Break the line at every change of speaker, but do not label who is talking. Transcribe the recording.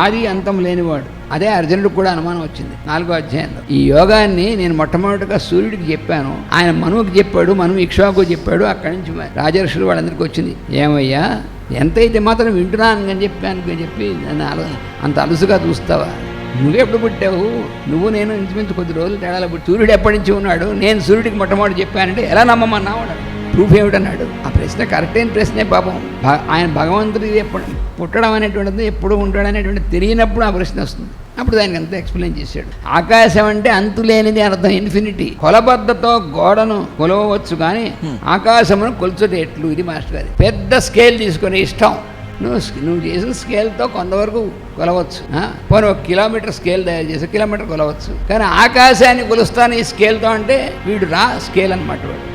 ఆది అంతం లేనివాడు. అదే అర్జునుడికి కూడా అనుమానం వచ్చింది 4వ అధ్యాయంలో. ఈ యోగాన్ని నేను మొట్టమొదటిగా సూర్యుడికి చెప్పాను, ఆయన మనువుకి చెప్పాడు, మనువు ఇక్ష్వాకు చెప్పాడు, అక్కడి నుంచి రాజర్షులు వాళ్ళందరికీ వచ్చింది. ఏమయ్యా ఎంతైతే మాత్రం వింటున్నాను అని చెప్పి నన్ను అంత అలుసుగా చూస్తావా? నువ్వెప్పుడు పుట్టావు? నువ్వు నేను ఇంచుమించు కొద్ది రోజులు తేడాలో పుట్టి, సూర్యుడు ఎప్పటి నుంచి ఉన్నాడు, నేను సూర్యుడికి మొట్టమొదటి చెప్పానంటే ఎలా నమ్మమన్నావు? ప్రూఫ్ ఏమిటన్నాడు. ఆ ప్రశ్న కరెక్ట్ అయిన ప్రశ్నే. పాపం ఆయన భగవంతుడి ఎప్పుడు పుట్టడం అనేటువంటిది ఎప్పుడు ఉంటాడు అనేటువంటి తెలియనప్పుడు ఆ ప్రశ్న వస్తుంది. అప్పుడు దానికి అంతా ఎక్స్ప్లెయిన్ చేశాడు. ఆకాశం అంటే అంతులేనిది అర్థం, ఇన్ఫినిటీ. కొలబద్దతో గోడను కొలవచ్చు కానీ ఆకాశమును కొలుచుట ఎట్లు? ఇది మాస్టర్ గారి పెద్ద స్కేల్ తీసుకునే ఇష్టం. నువ్వు చేసిన స్కేల్తో కొంతవరకు కొలవచ్చు. పోనీ 1 కిలోమీటర్ స్కేల్ తయారు చేసి కిలోమీటర్ కొలవచ్చు, కానీ ఆకాశాన్ని కొలుస్తాను ఈ స్కేల్తో అంటే వీడు రా స్కేల్ అనమాట వాడు.